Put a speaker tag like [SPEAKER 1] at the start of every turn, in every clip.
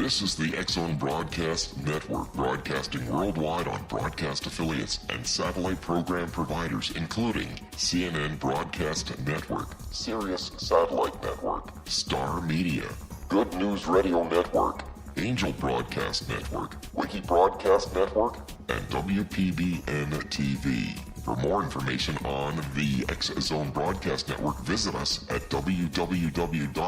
[SPEAKER 1] This is the X-Zone Broadcast Network, broadcasting worldwide on broadcast affiliates and satellite program providers, including CNN Broadcast Network, Sirius Satellite Network, Star Media, Good News Radio Network, Angel Broadcast Network, Wiki Broadcast Network, and WPBN TV. For more information on the X-Zone Broadcast Network, visit us at www.xzbn.net.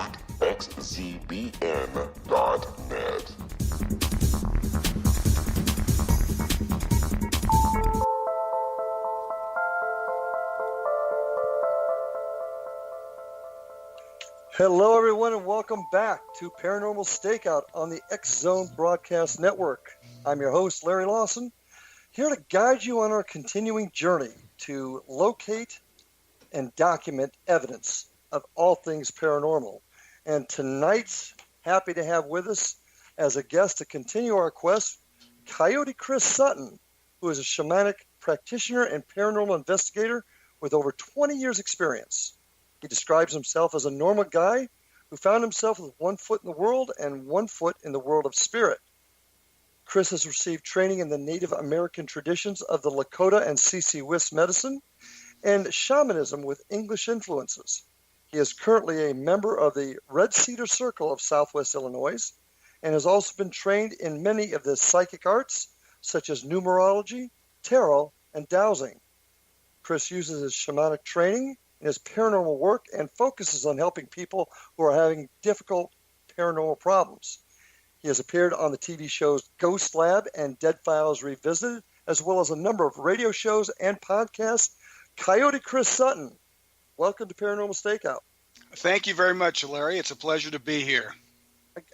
[SPEAKER 2] Hello, everyone, and welcome back to Paranormal Stakeout on the X-Zone Broadcast Network. I'm your host, Larry Lawson, here to guide you on our continuing journey to locate and document evidence of all things paranormal. And tonight's happy to have with us as a guest to continue our quest, Coyote Chris Sutton, who is a shamanic practitioner and paranormal investigator with over 20 years experience. He describes himself as a normal guy who found himself with 1 foot in the world and 1 foot in the world of spirit. Chris has received training in the Native American traditions of the Lakota and Si-Si Wiss medicine and shamanism with English influences. He is currently a member of the Red Cedar Circle of Southwest Illinois and has also been trained in many of the psychic arts such as numerology, tarot, and dowsing. Chris uses his shamanic training in his paranormal work and focuses on helping people who are having difficult paranormal problems. He has appeared on the TV shows Ghost Lab and Dead Files Revisited, as well as a number of radio shows and podcasts. Coyote Chris Sutton, welcome to Paranormal Stakeout.
[SPEAKER 3] Thank you very much, Larry. It's a pleasure to be here.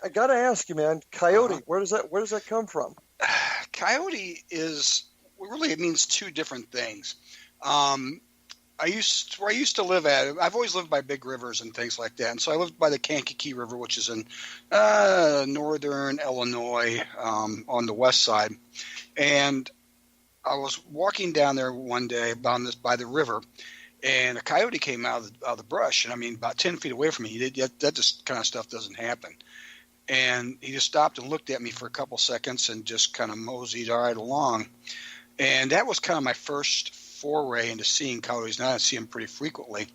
[SPEAKER 2] I got to ask you, man, Coyote, where does that come from?
[SPEAKER 3] Coyote it means two different things. Where I used to live at, I've always lived by big rivers and things like that. And so I lived by the Kankakee River, which is in northern Illinois on the west side. And I was walking down there one day by the river, and a coyote came out of the brush. And I mean, about 10 feet away from me. That just kind of stuff doesn't happen. And he just stopped and looked at me for a couple seconds and just kind of moseyed right along. And that was kind of my first foray into seeing coyotes. Now I see them pretty frequently.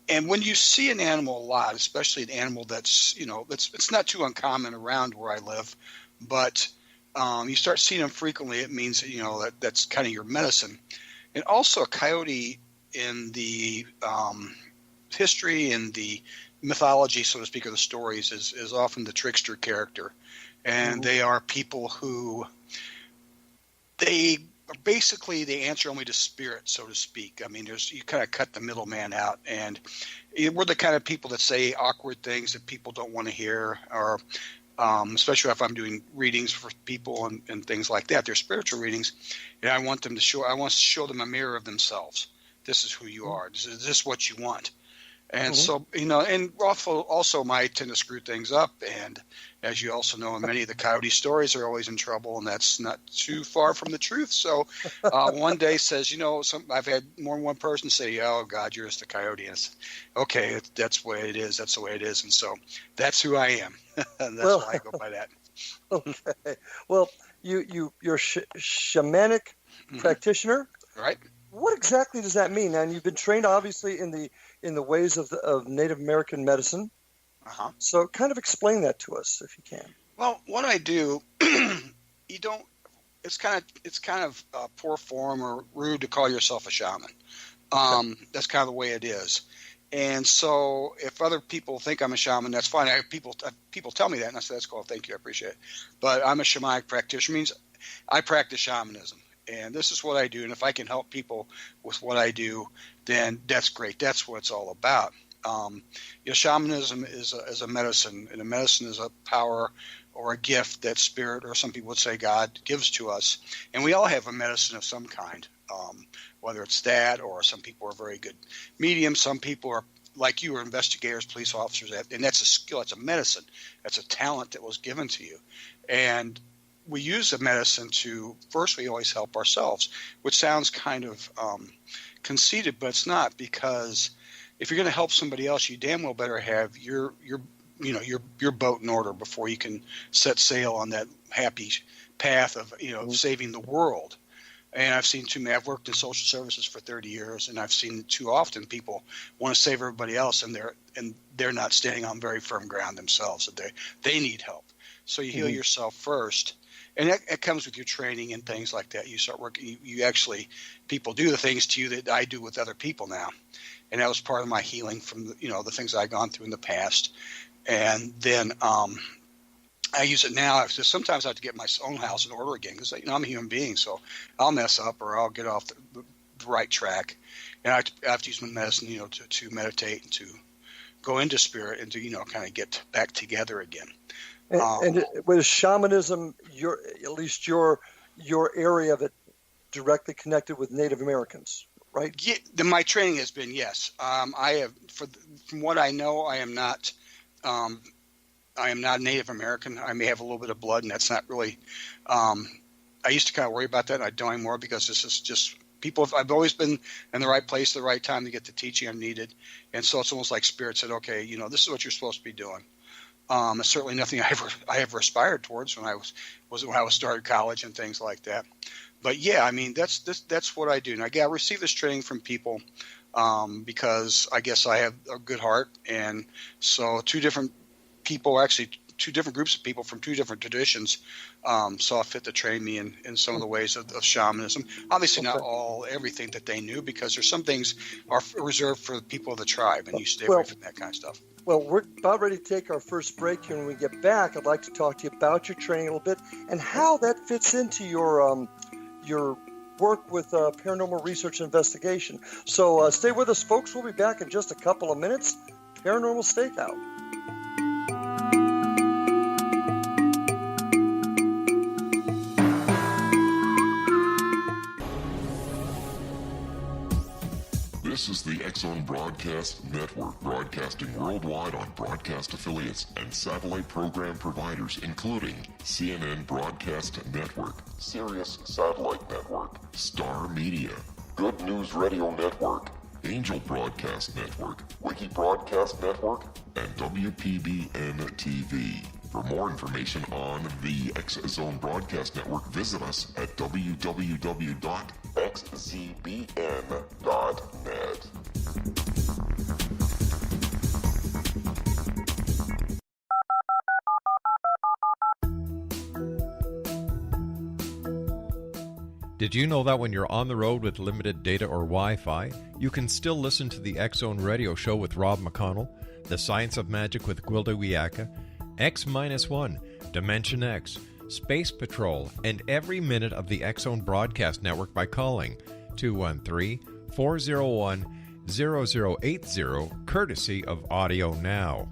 [SPEAKER 3] And when you see an animal a lot, especially an animal that's it's not too uncommon around where I live, but you start seeing them frequently, it means that's kind of your medicine. And also a coyote in the history and the mythology, so to speak, of the stories is often the trickster character. And they are people who basically they answer only to spirit, so to speak. I mean, you kind of cut the middleman out, and we're the kind of people that say awkward things that people don't want to hear, or especially if I'm doing readings for people and things like that. They're spiritual readings, and I want to show them a mirror of themselves. This is who you are. This is what you want. And so, and also I tend to screw things up. And as you also know, many of the coyote stories are always in trouble, and that's not too far from the truth. So one day says, I've had more than one person say, oh, God, you're just a coyote. And it's, okay, that's the way it is. That's the way it is. And so that's who I am. And that's why I go by that.
[SPEAKER 2] Okay. Well, you're shamanic practitioner.
[SPEAKER 3] Right.
[SPEAKER 2] What exactly does that mean? And you've been trained, obviously, in the ways of Native American medicine. So, kind of explain that to us, if you can.
[SPEAKER 3] Well, what I do, it's kind of poor form or rude to call yourself a shaman. That's kind of the way it is. And so, if other people think I'm a shaman, that's fine. People tell me that, and I say that's cool. Thank you, I appreciate it. But I'm a shamanic practitioner. Means I practice shamanism. And this is what I do. And if I can help people with what I do, then that's great. That's what it's all about. Shamanism is a medicine, and a medicine is a power or a gift that spirit, or some people would say God, gives to us. And we all have a medicine of some kind, whether it's that, or some people are very good mediums. Some people are like you, are investigators, police officers, and that's a skill. That's a medicine. That's a talent that was given to you. And we use the medicine first we always help ourselves, which sounds kind of conceited, but it's not, because if you're going to help somebody else, you damn well better have your your boat in order before you can set sail on that happy path of saving the world. And I've worked in social services for 30 years, and I've seen too often people want to save everybody else, and they're not standing on very firm ground themselves. That they need help. So you heal yourself first, and that comes with your training and things like that. You start working. People do the things to you that I do with other people now, and that was part of my healing from the things that I've gone through in the past. And then I use it now. Sometimes I have to get my own house in order again because I'm a human being, so I'll mess up or I'll get off the right track, and I have to use my medicine, to meditate and to go into spirit and to kind of get back together again. And
[SPEAKER 2] with shamanism, your area of it directly connected with Native Americans, right?
[SPEAKER 3] Yeah, my training has been yes. I have from what I know, I am not Native American. I may have a little bit of blood, and that's not really. I used to kind of worry about that, and I don't anymore because this is just people. I've always been in the right place at the right time to get the teaching I'm needed, and so it's almost like Spirit said, "Okay, this is what you're supposed to be doing." It's certainly nothing I ever aspired towards when I was started college and things like that. But yeah, I mean that's what I do. And I receive this training from people because I guess I have a good heart, and so two different groups of people from two different traditions saw fit to train me in some of the ways of shamanism. Obviously not everything that they knew, because there's some things are reserved for the people of the tribe, and you stay away from that kind of stuff.
[SPEAKER 2] Well, we're about ready to take our first break here. When we get back, I'd like to talk to you about your training a little bit and how that fits into your work with paranormal research and investigation. So stay with us, folks. We'll be back in just a couple of minutes. Paranormal Stakeout.
[SPEAKER 1] This is the X-Zone Broadcast Network, broadcasting worldwide on broadcast affiliates and satellite program providers, including CNN Broadcast Network, Sirius Satellite Network, Star Media, Good News Radio Network, Angel Broadcast Network, Wiki Broadcast Network, and WPBN TV. For more information on the X-Zone Broadcast Network, visit us at www.xzbn.net.
[SPEAKER 4] Did you know that when you're on the road with limited data or Wi-Fi, you can still listen to the X-Zone Radio Show with Rob McConnell, The Science of Magic with Gwilda Wiyaka, X-1, Dimension X, Space Patrol, and every minute of the X-Zone Broadcast Network by calling 213-401-0080, courtesy of Audio Now.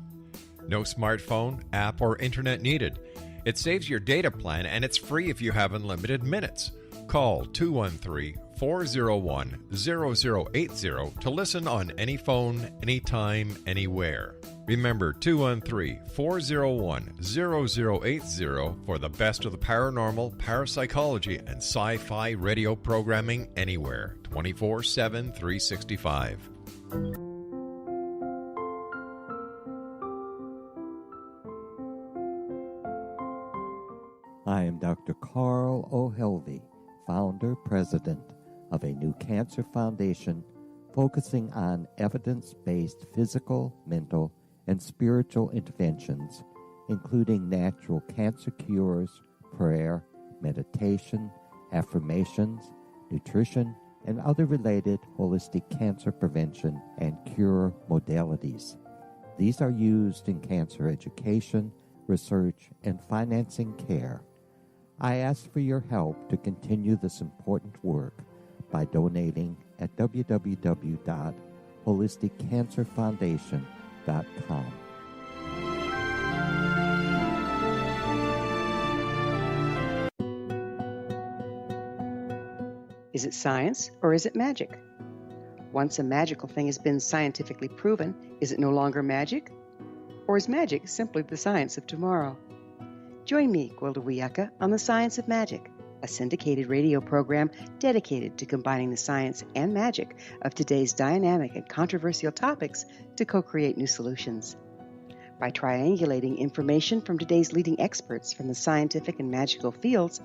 [SPEAKER 4] No smartphone, app, or internet needed. It saves your data plan, and it's free if you have unlimited minutes. Call 213-401-0080 to listen on any phone, anytime, anywhere. Remember, 213-401-0080 for the best of the paranormal, parapsychology, and sci-fi radio programming anywhere, 24/7, 365.
[SPEAKER 5] I am Dr. Carl O'Helvey, founder, president of a new cancer foundation focusing on evidence-based physical, mental, and spiritual interventions, including natural cancer cures, prayer, meditation, affirmations, nutrition, and other related holistic cancer prevention and cure modalities. These are used in cancer education, research, and financing care. I ask for your help to continue this important work by donating at www.holisticcancerfoundation.com.
[SPEAKER 6] Is it science or is it magic? Once a magical thing has been scientifically proven, is it no longer magic? Or is magic simply the science of tomorrow? Join me, Gwilda Wiyaka, on The Science of Magic, a syndicated radio program dedicated to combining the science and magic of today's dynamic and controversial topics to co-create new solutions. By triangulating information from today's leading experts from the scientific and magical fields,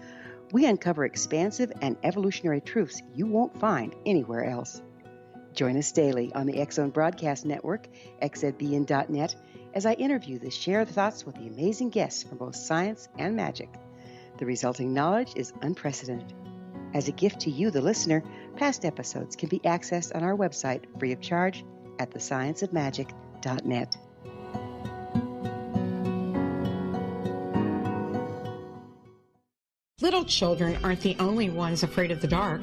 [SPEAKER 6] we uncover expansive and evolutionary truths you won't find anywhere else. Join us daily on the X Zone Broadcast Network, xzbn.net, as I interview the shared thoughts with the amazing guests from both science and magic. The resulting knowledge is unprecedented. As a gift to you, the listener, past episodes can be accessed on our website free of charge at thescienceofmagic.net.
[SPEAKER 7] Little children aren't the only ones afraid of the dark.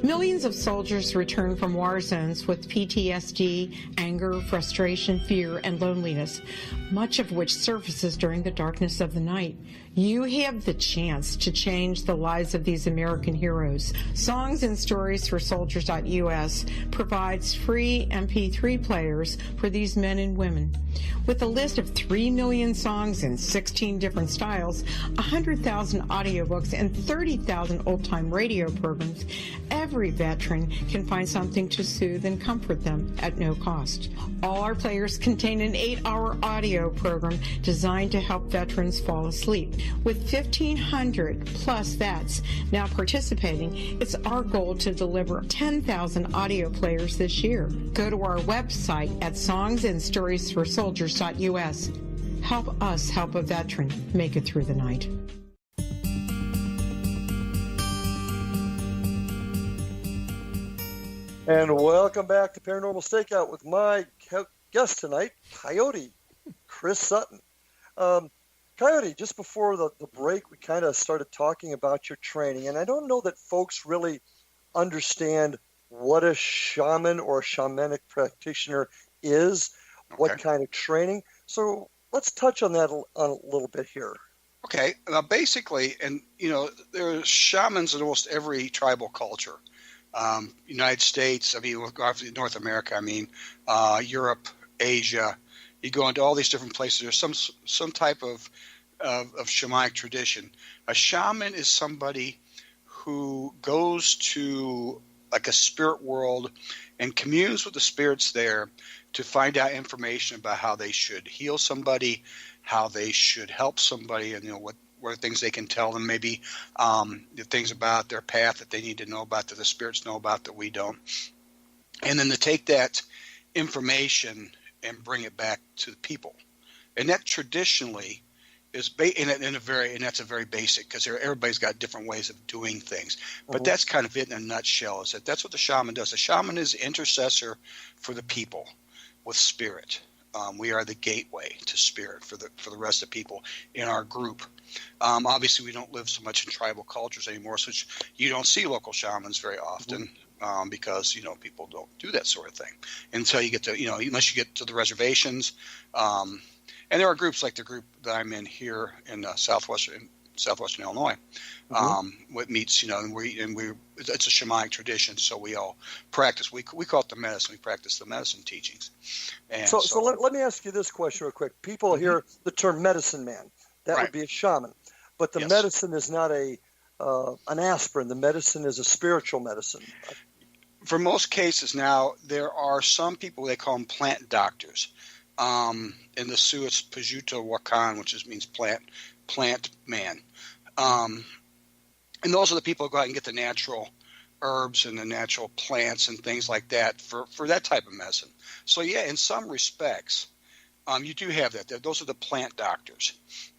[SPEAKER 7] Millions of soldiers return from war zones with PTSD, anger, frustration, fear, and loneliness, much of which surfaces during the darkness of the night. You have the chance to change the lives of these American heroes. Songs and Stories for Soldiers.us provides free MP3 players for these men and women. With a list of 3 million songs in 16 different styles, 100,000 audiobooks, and 30,000 old-time radio programs, every veteran can find something to soothe and comfort them at no cost. All our players contain an 8-hour audio program designed to help veterans fall asleep. With 1,500 plus vets now participating, it's our goal to deliver 10,000 audio players this year. Go to our website at songsandstoriesforsoldiers.us. Help us help a veteran make it through the night.
[SPEAKER 2] And welcome back to Paranormal Stakeout with my guest tonight, Coyote Chris Sutton. Coyote, just before the break, we kind of started talking about your training, and I don't know that folks really understand what a shaman or a shamanic practitioner is, what kind of training. So let's touch on that a little bit here.
[SPEAKER 3] Okay. Basically, and there are shamans in almost every tribal culture. United States, North America, Europe, Asia. You go into all these different places. There's some type of shamanic tradition. A shaman is somebody who goes to like a spirit world and communes with the spirits there to find out information about how they should heal somebody, how they should help somebody, and what are things they can tell them, maybe the things about their path that they need to know about, that the spirits know about that we don't. And then to take that information and bring it back to the people. And that traditionally is that's a very basic, because everybody's got different ways of doing things. But that's kind of it in a nutshell, is that's what the shaman does. The shaman is intercessor for the people with spirit. We are the gateway to spirit for the rest of the people in our group. Obviously, we don't live so much in tribal cultures anymore, so you don't see local shamans very often because people don't do that sort of thing until you get to unless you get to the reservations. And there are groups like the group that I'm in here in southwestern Illinois. What meets it's a shamanic tradition, so we all practice. We call it the medicine. We practice the medicine teachings. And
[SPEAKER 2] so let me ask you this question real quick. People hear the term medicine man. That would be a shaman, but the medicine is not an aspirin. The medicine is a spiritual medicine.
[SPEAKER 3] For most cases now, there are some people, they call them plant doctors. In the Sioux, it's Pajuto Wakan, which means plant man. And those are the people who go out and get the natural herbs and the natural plants and things like that for that type of medicine. So in some respects, you do have that. Those are the plant doctors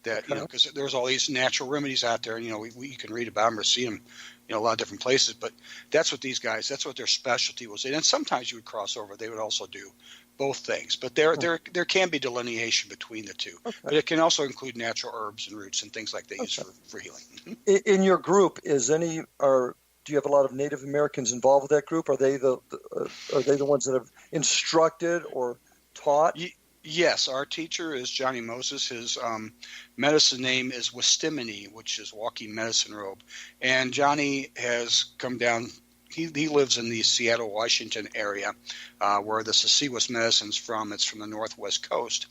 [SPEAKER 3] that, because there's all these natural remedies out there, and, we can read about them or see them, a lot of different places, but that's what these guys, that's what their specialty was. And sometimes you would cross over. They would also do both things, but there can be delineation between the two, but it can also include natural herbs and roots and things like they use for healing.
[SPEAKER 2] In your group, do you have a lot of Native Americans involved with that group? Are they the ones that have instructed or taught?
[SPEAKER 3] Yes, our teacher is Johnny Moses. His medicine name is Wistimini, which is walking medicine robe. And Johnny has come down. He lives in the Seattle, Washington area, where the Si-Si Wiss medicine's from. It's from the Northwest Coast.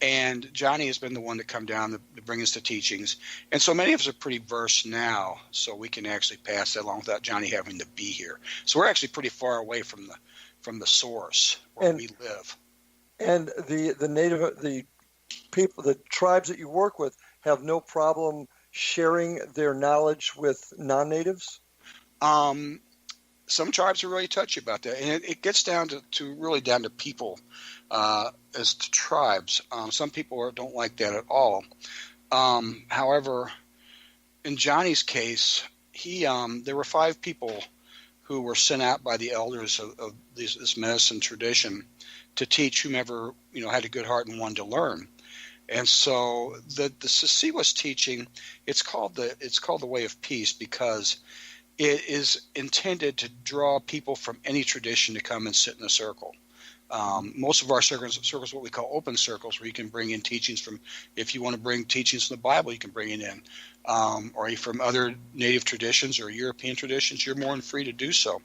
[SPEAKER 3] And Johnny has been the one to come down to bring us the teachings. And so many of us are pretty versed now, so we can actually pass that along without Johnny having to be here. So we're actually pretty far away from the source where we live.
[SPEAKER 2] And the people, the tribes that you work with, have no problem sharing their knowledge with non-natives?
[SPEAKER 3] Some tribes are really touchy about that, and it gets down to really down to people as to tribes. Some people don't like that at all. However, in Johnny's case, there were 5 people who were sent out by the elders of this medicine tradition to teach whomever had a good heart and wanted to learn. And so the Si-Si Wiss teaching, it's called the Way of Peace because it is intended to draw people from any tradition to come and sit in a circle. Most of our circles what we call open circles, where you can bring in teachings from, if you want to bring teachings from the Bible, you can bring it in, or from other native traditions or European traditions, you're more than free to do so.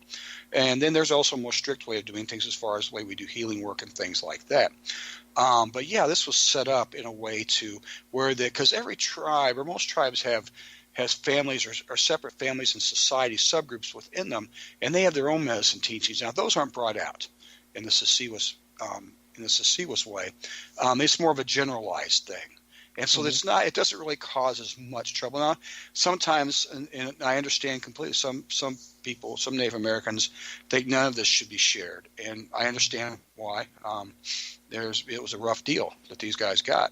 [SPEAKER 3] And then there's also a more strict way of doing things as far as the way we do healing work and things like that. But yeah, this was set up in a way to where because every tribe, or most tribes, has families or separate families and society subgroups within them, and they have their own medicine teachings. Now, those aren't brought out in the Si-Si Wiss way. It's more of a generalized thing, and so it doesn't really cause as much trouble. Now, sometimes, and I understand completely, some people, some Native Americans, think none of this should be shared, and I understand why. It was a rough deal that these guys got,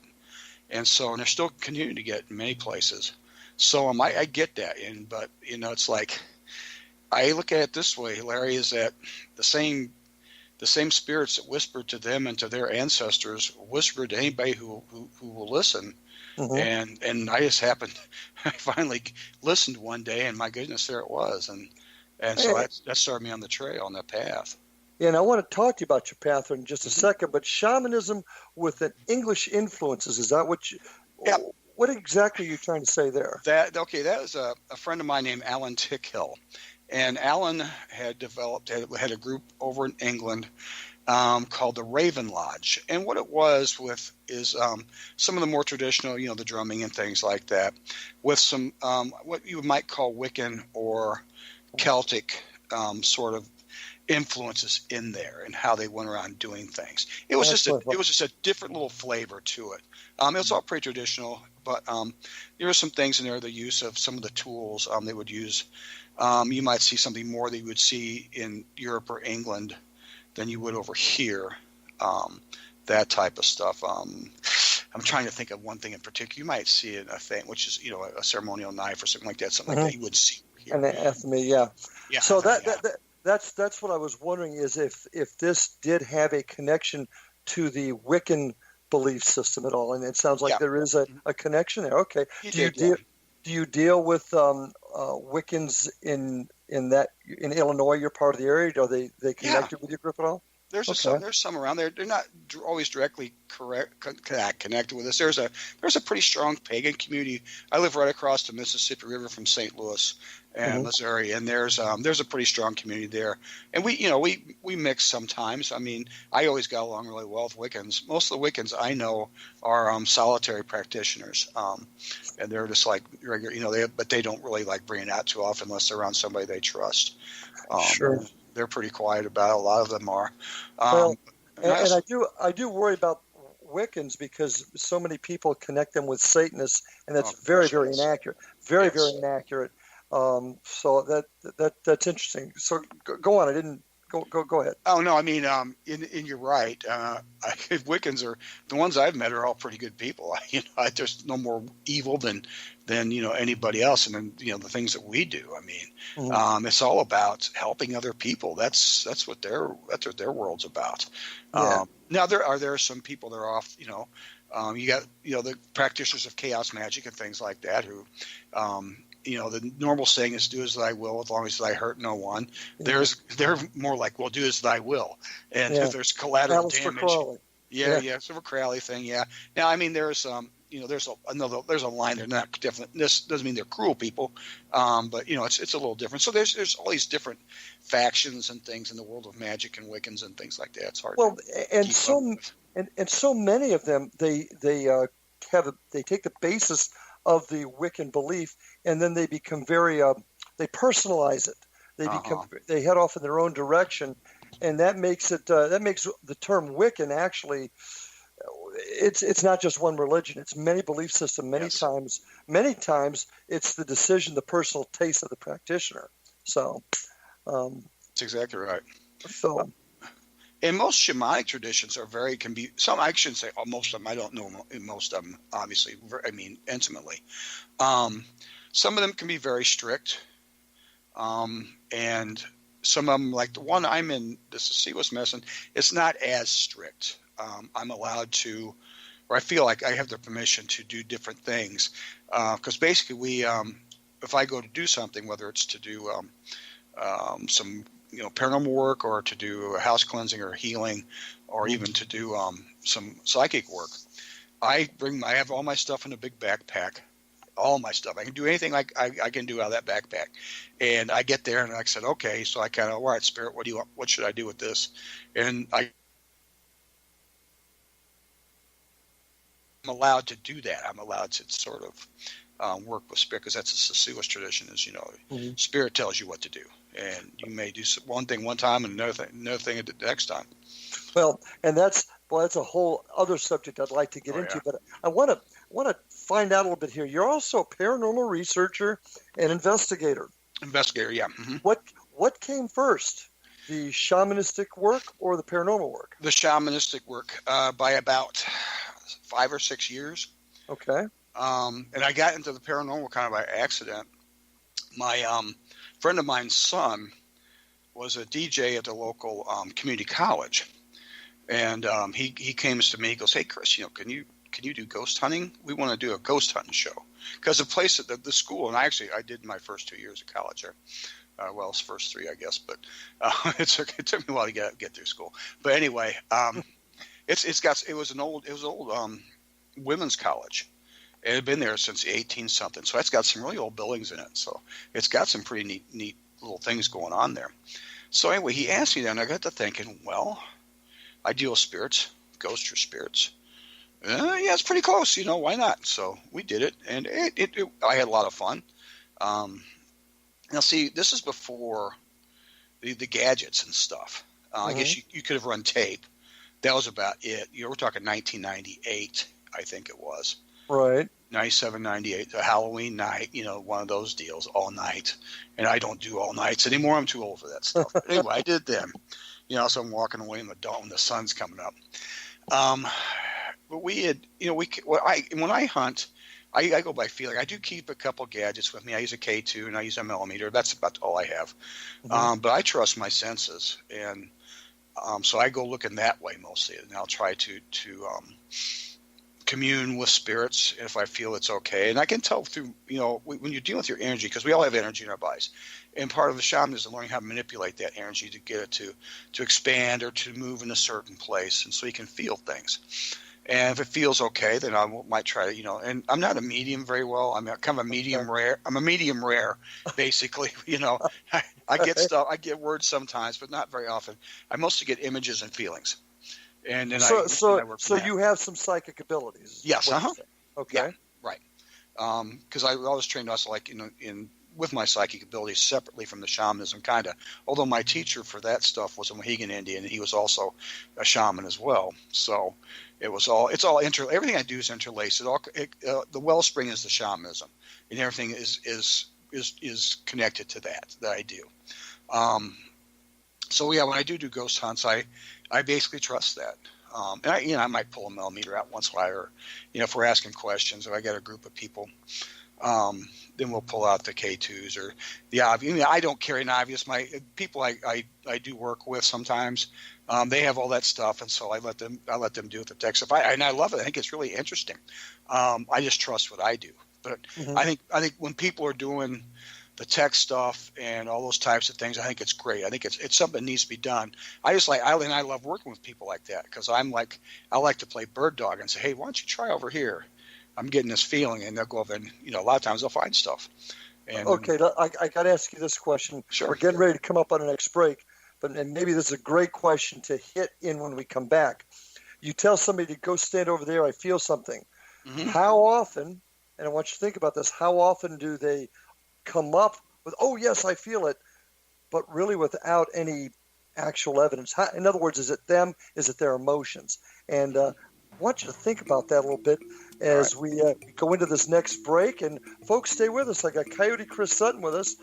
[SPEAKER 3] and they're still continuing to get in many places. So I get that, but it's like, I look at it this way, Larry, is that the same spirits that whispered to them and to their ancestors whisper to anybody who will listen. Mm-hmm. And I just I finally listened one day, and my goodness, there it was, and so that started me on the trail, on that path.
[SPEAKER 2] Yeah, and I want to talk to you about your path in just a second, but shamanism with an English influences, is that what you?
[SPEAKER 3] Yeah.
[SPEAKER 2] What exactly are you trying to say there?
[SPEAKER 3] That was a friend of mine named Alan Tickhill. And Alan had had a group over in England called the Raven Lodge. And what it was is some of the more traditional, the drumming and things like that, with some what you might call Wiccan or Celtic sort of influences in there, and how they went around doing things. It was just a different little flavor to it. It was all pretty traditional, but there were some things in there, the use of some of the tools they would use. You might see something more that you would see in Europe or England than you would over here, that type of stuff. I'm trying to think of one thing in particular. You might see a thing, which is a ceremonial knife or something like that, something like that you would see here.
[SPEAKER 2] And anathemy, yeah. So that's what I was wondering, is if this did have a connection to the Wiccan belief system at all, and it sounds like there is a connection there. Okay. Do you deal with Wiccans in Illinois? You're part of the area. Are they connected with your group at all?
[SPEAKER 3] There's some around there. They're not always directly connected with us. There's a pretty strong pagan community. I live right across the Mississippi River from St. Louis and Missouri, and there's a pretty strong community there. And we mix sometimes. I mean, I always got along really well with Wiccans. Most of the Wiccans I know are solitary practitioners, and they're just like regular, but they don't really like bring it out too often unless they're around somebody they trust.
[SPEAKER 2] Sure.
[SPEAKER 3] They're pretty quiet about it. A lot of them are.
[SPEAKER 2] And I do worry about Wiccans because so many people connect them with Satanists, and that's very inaccurate. Very inaccurate. So that's interesting. So go on. I didn't go ahead.
[SPEAKER 3] Oh no, I mean, you're right. Wiccans are the ones I've met are all pretty good people. There's no more evil than anybody else, and then the things that we do. I mean, it's all about helping other people. That's what their world's about.
[SPEAKER 2] Yeah.
[SPEAKER 3] Now there are some people that are off. You got the practitioners of chaos magic and things like that who. The normal saying is "do as thy will, as long as thy hurt no one." They're more like, "Well, do as thy will," and if there's collateral damage. So a Crowley thing. Yeah. Now, I mean, there's there's a line. They're not definitely. This doesn't mean they're cruel people, but it's a little different. So there's all these different factions and things in the world of magic and Wiccans and things like that. It's hard.
[SPEAKER 2] Well, and so many of them they take the basis of the Wiccan belief, and then they become very they personalize it. They head off in their own direction, and that makes the term Wiccan actually it's not just one religion. It's many belief systems. Many times it's the decision, the personal taste of the practitioner. So
[SPEAKER 3] that's exactly right.
[SPEAKER 2] So,
[SPEAKER 3] and most shamanic traditions can be some. I shouldn't say most of them. I don't know most of them, obviously. Intimately. Some of them can be very strict, and some of them, like the one I'm in, this is Si-Si Wiss medicine. It's not as strict. I'm allowed to, or I feel like I have the permission to do different things, because basically if I go to do something, whether it's to do some paranormal work, or to do a house cleansing or healing, or even to do some psychic work, I have all my stuff in a big backpack. All my stuff. I can do anything I can do out of that backpack. And I get there and I said, okay, so I kind of, all right, Spirit, what do you want? What should I do with this? And I'm allowed to do that. I'm allowed to sort of work with Spirit, because that's a Si-Si Wiss tradition, is, Spirit tells you what to do. And you may do one thing one time and another thing the next time.
[SPEAKER 2] Well, and that's a whole other subject I'd like to get into, but I want to find out a little bit here. You're also a paranormal researcher and investigator.
[SPEAKER 3] Investigator, yeah. Mm-hmm.
[SPEAKER 2] What came first, the shamanistic work or the paranormal work?
[SPEAKER 3] The shamanistic work, by about 5 or 6 years.
[SPEAKER 2] Okay.
[SPEAKER 3] And I got into the paranormal kind of by accident. My friend of mine's son was a DJ at the local community college. And he came to me. He goes, "Hey, Chris, can you do ghost hunting? We want to do a ghost hunting show." Because the place at the school, and I did my first 2 years of college there. Well, it's first 3, I guess, but it took me a while to get through school. But anyway, it was an old women's college. It had been there since 18-something, so it's got some really old buildings in it. So it's got some pretty neat little things going on there. So anyway, he asked me that, and I got to thinking, well, I deal with spirits, ghosts or spirits. Yeah, it's pretty close. Why not? So we did it, and I had a lot of fun. Now, see, this is before the gadgets and stuff. I guess you could have run tape. That was about it. We're talking 1998, I think it was.
[SPEAKER 2] Right.
[SPEAKER 3] 97, 98, a Halloween night, one of those deals, all night. And I don't do all nights anymore. I'm too old for that stuff. But anyway, I did them. So I'm walking away in the dawn, the sun's coming up. But we had, when I hunt, I go by feeling. I do keep a couple gadgets with me. I use a K2 and I use a millimeter. That's about all I have. But I trust my senses. And so I go looking that way mostly. And I'll try to commune with spirits if I feel it's okay. And I can tell through, when you're dealing with your energy, because we all have energy in our bodies. And part of the shamanism is learning how to manipulate that energy to get it to expand or to move in a certain place. And so you can feel things. And if it feels okay, then I might try to, and I'm not a medium very well. I'm kind of a medium rare. I'm a medium rare, basically. I get stuff, I get words sometimes, but not very often. I mostly get images and feelings. And then
[SPEAKER 2] so you have some psychic abilities.
[SPEAKER 3] Yes.
[SPEAKER 2] Okay.
[SPEAKER 3] Yeah, right. Because I was trained also with my psychic abilities separately from the shamanism, kind of. Although my teacher for that stuff was a Mohegan Indian, and he was also a shaman as well. So everything I do is interlaced. The wellspring is the shamanism, and everything is connected to that I do. So yeah, when I do ghost hunts, I basically trust that. And I might pull a millimeter out once in a while, or if we're asking questions, or I got a group of people, then we'll pull out the K2s or the obvious. I don't carry an obvious. My people I do work with sometimes, they have all that stuff, and so I let them do it. The tech stuff, and I love it. I think it's really interesting. I just trust what I do. But I think when people are doing the tech stuff and all those types of things, I think it's great. I think it's something that needs to be done. I love working with people like that, because I like to play bird dog and say, hey, why don't you try over here? I'm getting this feeling, and they'll go over and a lot of times they'll find stuff. And,
[SPEAKER 2] okay, I got to ask you this question.
[SPEAKER 3] Sure.
[SPEAKER 2] We're getting ready to come up on the next break, and maybe this is a great question to hit in when we come back. You tell somebody to go stand over there, I feel something. Mm-hmm. How often, and I want you to think about this, how often do they come up with, oh, yes, I feel it, but really without any actual evidence? In other words, is it them? Is it their emotions? And want you to think about that a little bit as we go into this next break. And folks, stay with us. I got Coyote Chris Sutton with us,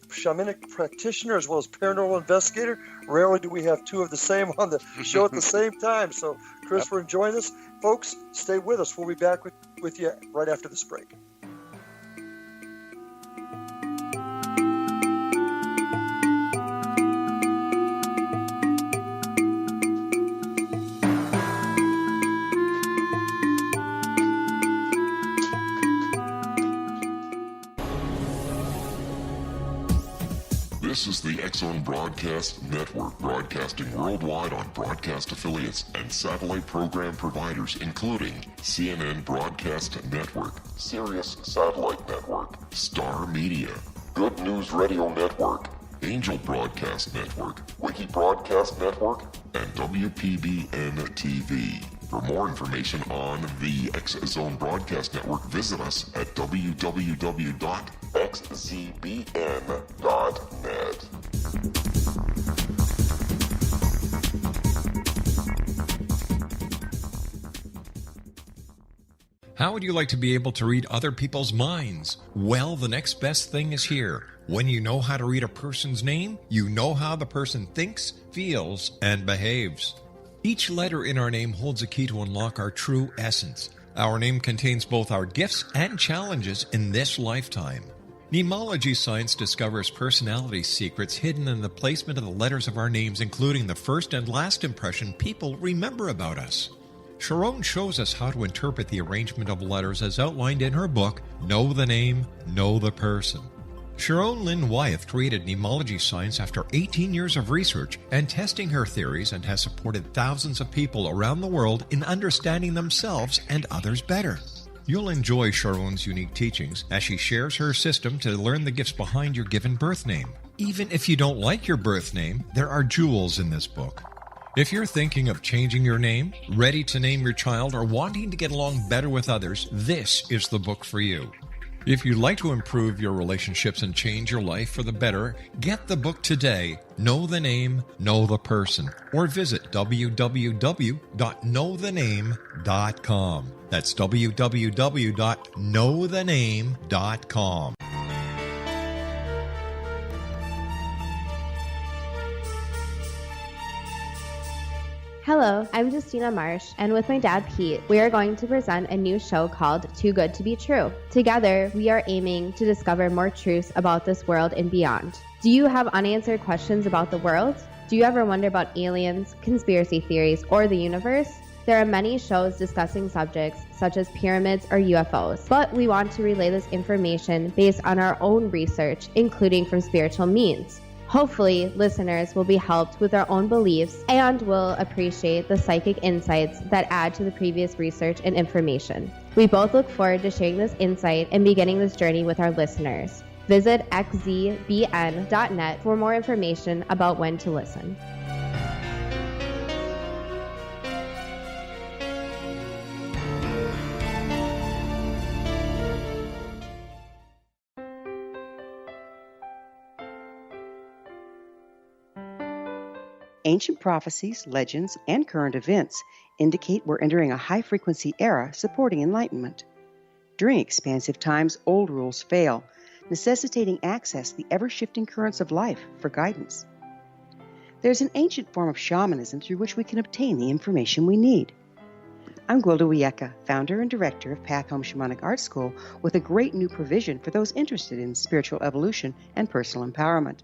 [SPEAKER 2] shamanic practitioner as well as paranormal investigator. Rarely do we have two of the same on the show at the same time. So, Chris, we're enjoying this. Folks, stay with us. We'll be back with you right after this break.
[SPEAKER 1] This is the X-Zone Broadcast Network, broadcasting worldwide on broadcast affiliates and satellite program providers, including CNN Broadcast Network, Sirius Satellite Network, Star Media, Good News Radio Network, Angel Broadcast Network, Wiki Broadcast Network, and WPBN TV. For more information on the X-Zone Broadcast Network, visit us at www.xzbn.net.
[SPEAKER 4] How would you like to be able to read other people's minds? Well, the next best thing is here. When you know how to read a person's name, you know how the person thinks, feels, and behaves. Each letter in our name holds a key to unlock our true essence. Our name contains both our gifts and challenges in this lifetime. Numerology science discovers personality secrets hidden in the placement of the letters of our names, including the first and last impression people remember about us. Sharon shows us how to interpret the arrangement of letters as outlined in her book, Know the Name, Know the Person. Sharon Lynn Wyeth created numerology science after 18 years of research and testing her theories, and has supported thousands of people around the world in understanding themselves and others better. You'll enjoy Sharon's unique teachings as she shares her system to learn the gifts behind your given birth name. Even if you don't like your birth name, there are jewels in this book. If you're thinking of changing your name, ready to name your child, or wanting to get along better with others, this is the book for you. If you'd like to improve your relationships and change your life for the better, get the book today, Know the Name, Know the Person, or visit www.knowthename.com. That's www.knowthename.com.
[SPEAKER 8] Hello, I'm Justina Marsh, and with my dad Pete, we are going to present a new show called Too Good to Be True. Together, we are aiming to discover more truths about this world and beyond. Do you have unanswered questions about the world? Do you ever wonder about aliens, conspiracy theories, or the universe? There are many shows discussing subjects such as pyramids or UFOs, but we want to relay this information based on our own research, including from spiritual means. Hopefully, listeners will be helped with their own beliefs and will appreciate the psychic insights that add to the previous research and information. We both look forward to sharing this insight and beginning this journey with our listeners. Visit xzbn.net for more information about when to listen.
[SPEAKER 6] Ancient prophecies, legends, and current events indicate we're entering a high-frequency era supporting enlightenment. During expansive times, old rules fail, necessitating access to the ever-shifting currents of life for guidance. There's an ancient form of shamanism through which we can obtain the information we need. I'm Gwilda Wiyaka, founder and director of Path Home Shamanic Art School, with a great new provision for those interested in spiritual evolution and personal empowerment.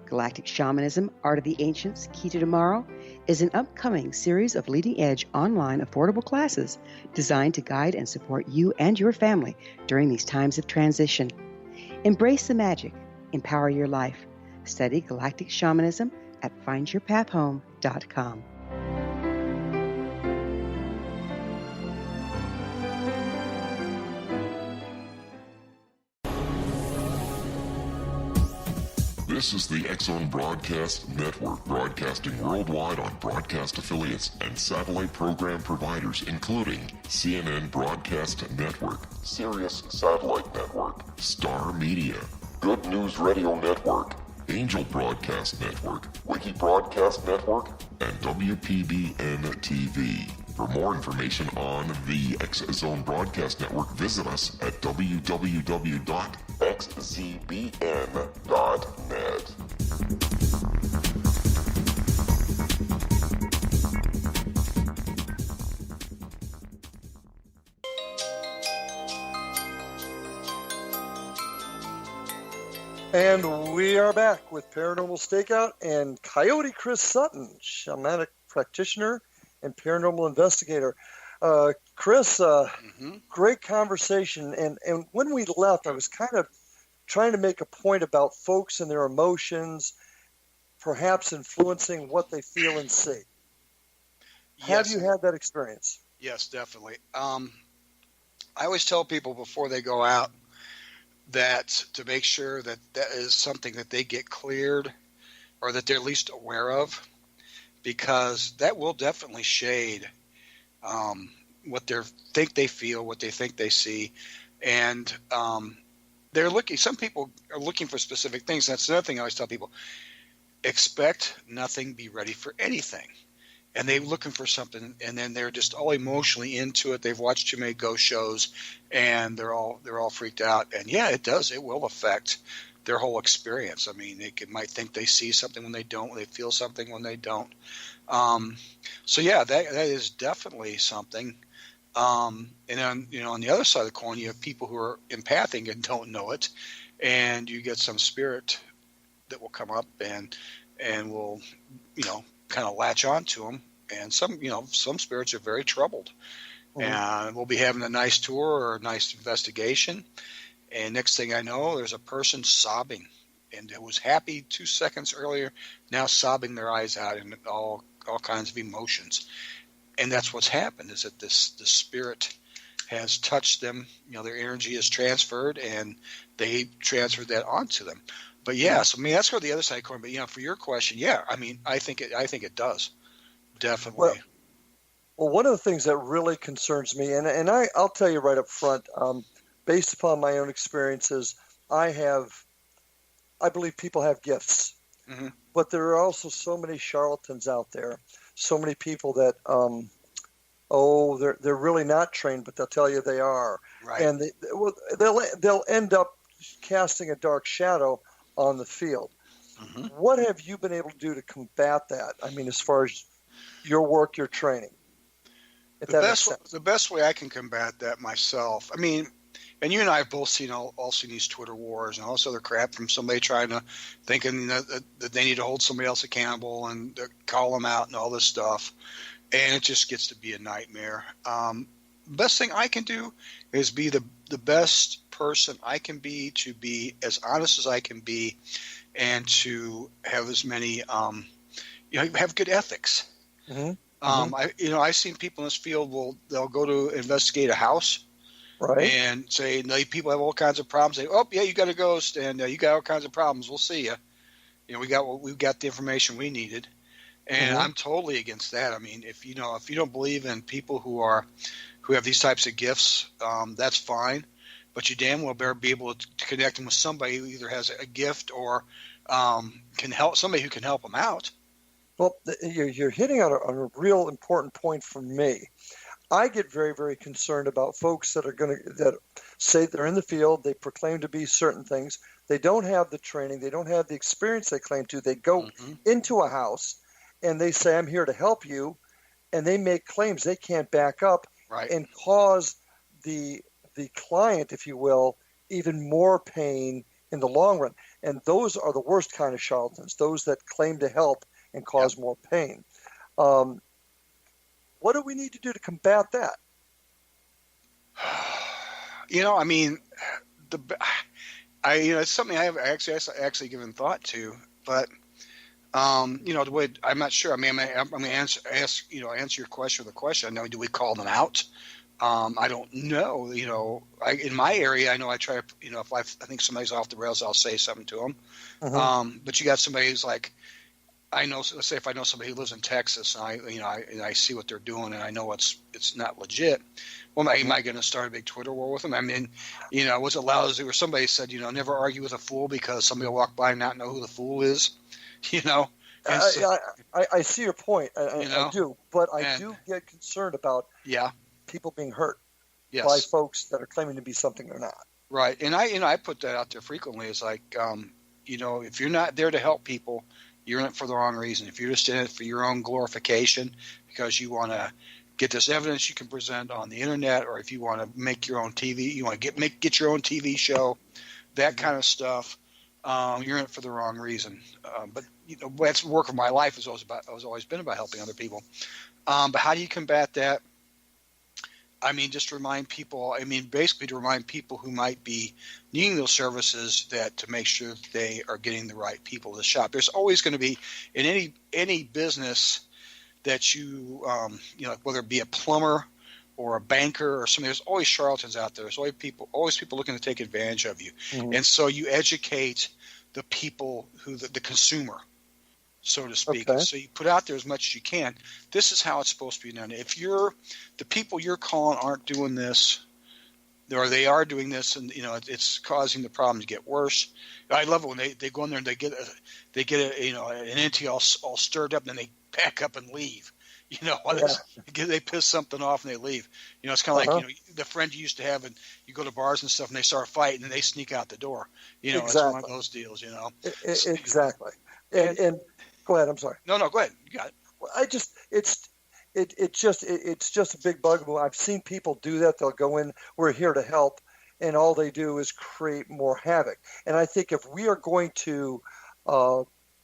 [SPEAKER 6] Galactic Shamanism, Art of the Ancients, Key to Tomorrow, is an upcoming series of leading-edge online affordable classes designed to guide and support you and your family during these times of transition. Embrace the magic. Empower your life. Study Galactic Shamanism at findyourpathhome.com.
[SPEAKER 1] This is the X-Zone Broadcast Network, broadcasting worldwide on broadcast affiliates and satellite program providers, including CNN Broadcast Network, Sirius Satellite Network, Star Media, Good News Radio Network, Angel Broadcast Network, Wiki Broadcast Network, and WPBN TV. For more information on the X Zone Broadcast Network, visit us at www.xzbn.net.
[SPEAKER 2] And we are back with Paranormal Stakeout and Coyote Chris Sutton, shamanic practitioner and paranormal investigator. Chris, great conversation. And when we left, I was kind of trying to make a point about folks and their emotions, perhaps influencing what they feel and see. Have you had that experience?
[SPEAKER 3] Yes, definitely. I always tell people before they go out that to make sure that that is something that they get cleared or that they're at least aware of, because that will definitely shade what they think they feel, what they think they see. And they're looking, some people are looking for specific things. That's another thing I always tell people: expect nothing, be ready for anything. And they're looking for something, and then they're just all emotionally into it. They've watched too many ghost shows, and they're all freaked out. And yeah, it does. It will affect their whole experience. I mean, they might think they see something when they don't. They feel something when they don't. So yeah, that is definitely something. And then, on the other side of the coin, you have people who are empathic and don't know it, and you get some spirit that will come up and will, kind of latch on to them. And some spirits are very troubled. Mm-hmm. And we'll be having a nice tour or a nice investigation, and next thing I know, there's a person sobbing, and it was happy 2 seconds earlier, now sobbing their eyes out in all kinds of emotions. And that's what's happened, is that the spirit has touched them. Their energy is transferred, and they transferred that onto them. But yes, that's where the other side comes. But for your question, yeah, I think it does, definitely.
[SPEAKER 2] Well, one of the things that really concerns me, and I'll tell you right up front, based upon my own experiences, I believe people have gifts, mm-hmm. but there are also so many charlatans out there, so many people that, they're really not trained, but they'll tell you they are,
[SPEAKER 3] right.
[SPEAKER 2] And they'll end up casting a dark shadow on the field. Mm-hmm. What have you been able to do to combat that? As far as your work, your training.
[SPEAKER 3] The best way I can combat that myself, and you and I have both seen these Twitter wars and all this other crap from somebody thinking that they need to hold somebody else accountable and call them out and all this stuff. And it just gets to be a nightmare. Best thing I can do is be the best person I can be, to be as honest as I can be, and to have as many, have good ethics. Mm-hmm. I've seen people in this field they'll go to investigate a house, right, and say, no, people have all kinds of problems. Say, oh yeah, you got a ghost, and you got all kinds of problems. We'll see you. We've got the information we needed, and mm-hmm. I'm totally against that. If you don't believe in people who have these types of gifts, that's fine, but you damn well better be able to connect them with somebody who either has a gift or can help, somebody who can help them out.
[SPEAKER 2] Well, you're hitting on a real important point for me. I get very, very concerned about folks that say they're in the field, they proclaim to be certain things, they don't have the training, they don't have the experience they claim to. They go mm-hmm. into a house and they say, I'm here to help you, and they make claims they can't back up, right, and cause the client, if you will, even more pain in the long run. And those are the worst kind of charlatans, those that claim to help and cause more pain. What do we need to do to combat that?
[SPEAKER 3] It's something I have actually given thought to, but the way, I'm not sure. I'm going to answer your question with a question. I know, do we call them out? I don't know. In my area, I know I try to, if I think somebody's off the rails, I'll say something to them. Mm-hmm. But you got somebody who's like, I know, let's say if I know somebody who lives in Texas and I see what they're doing and I know it's not legit. Well, am I going to start a big Twitter war with them? Was it lousy where somebody said, never argue with a fool because somebody will walk by and not know who the fool is, And so,
[SPEAKER 2] I see your point. I do, but I do get concerned about people being hurt by folks that are claiming to be something they're not.
[SPEAKER 3] Right, and I put that out there frequently. It's like, if you're not there to help people, you're in it for the wrong reason. If you're just in it for your own glorification because you want to get this evidence you can present on the internet, or if you want to make your own TV, you want to get your own TV show, that kind of stuff, you're in it for the wrong reason. But that's the work of my life. Has always been about helping other people. But how do you combat that? I mean, just to remind people. I mean, basically to remind people who might be needing those services that to make sure that they are getting the right people to shop. There's always going to be in any business that you whether it be a plumber or a banker or something. There's always charlatans out there. There's always people looking to take advantage of you. Mm-hmm. And so you educate the people the consumer, so to speak. Okay. So you put out there as much as you can. This is how it's supposed to be done. If the people you're calling aren't doing this, or they are doing this, and it's causing the problem to get worse. I love it when they go in there and they get an entity all stirred up, and then they pack up and leave. They piss something off and they leave. It's kind of like the friend you used to have, and you go to bars and stuff, and they start fighting, and they sneak out the door. Exactly. It's one of those deals.
[SPEAKER 2] Exactly. And go ahead. I'm sorry.
[SPEAKER 3] No, go ahead. You got it.
[SPEAKER 2] Well, it's just a big bugaboo. I've seen people do that. They'll go in, we're here to help, and all they do is create more havoc. And I think if we are going to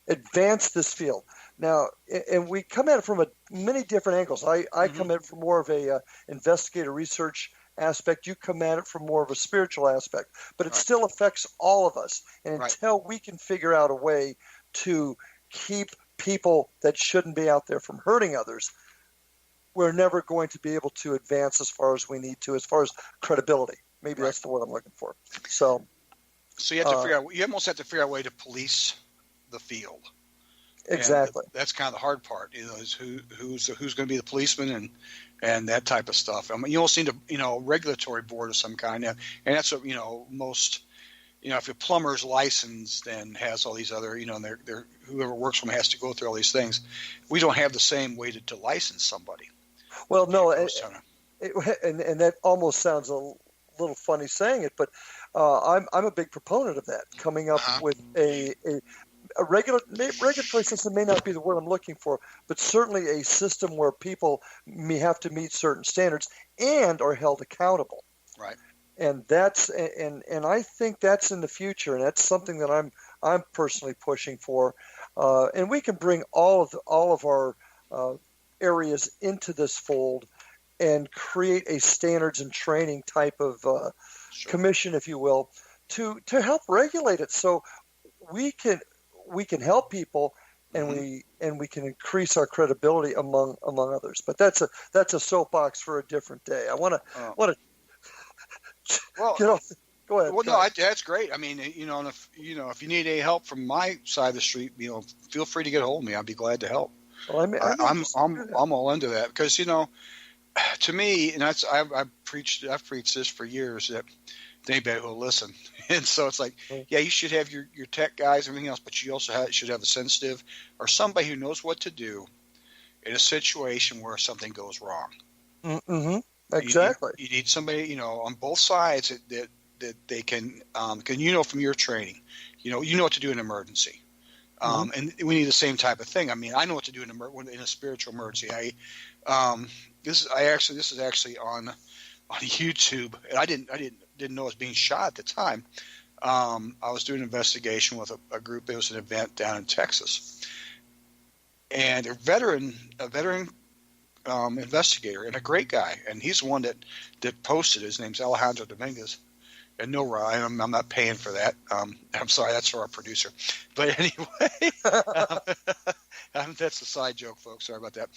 [SPEAKER 2] advance this field now, and we come at it from many different angles. I come at it from more of a investigator research aspect. You come at it from more of a spiritual aspect, but it still affects all of us. And until we can figure out a way to keep people that shouldn't be out there from hurting others, we're never going to be able to advance as far as we need to, as far as credibility. Maybe that's the word I'm looking for. So
[SPEAKER 3] you have to figure out. You almost have to figure out a way to police the field.
[SPEAKER 2] Exactly.
[SPEAKER 3] And that's kind of the hard part. Is who's going to be the policeman and that type of stuff. I mean, you almost need a regulatory board of some kind, and that's what most. If your plumber's licensed and has all these other, they're whoever works for them has to go through all these things. We don't have the same way to license somebody.
[SPEAKER 2] Well, no, and that almost sounds a little funny saying it, but I'm a big proponent of that. Coming up with a regulatory system may not be the word I'm looking for, but certainly a system where people may have to meet certain standards and are held accountable.
[SPEAKER 3] Right.
[SPEAKER 2] And that's and I think that's in the future, and that's something that I'm personally pushing for. And we can bring all of our areas into this fold and create a standards and training type of commission, if you will, to help regulate it, so we can help people, and we can increase our credibility among others. But that's a soapbox for a different day. I want to.
[SPEAKER 3] Well,
[SPEAKER 2] go ahead.
[SPEAKER 3] Well, no, that's great. I mean, and if you need any help from my side of the street, feel free to get a hold of me. I'd be glad to help.
[SPEAKER 2] Well,
[SPEAKER 3] I'm all into that because to me, and I've preached this for years that anybody who'll listen, and so it's like, you should have your tech guys and everything else, but you also should have a sensitive or somebody who knows what to do in a situation where something goes wrong.
[SPEAKER 2] Mm-hmm. Exactly.
[SPEAKER 3] You need somebody, on both sides that they can from your training, you know what to do in an emergency. And we need the same type of thing. I mean, I know what to do in a spiritual emergency. This is actually on YouTube, and I didn't know it was being shot at the time. I was doing an investigation with a group. There was an event down in Texas, and a veteran investigator and a great guy, and he's the one that posted. His name's Alejandro Dominguez, and no, Ryan, I'm not paying for that. I'm sorry, that's for our producer. But anyway, that's a side joke, folks. Sorry about that.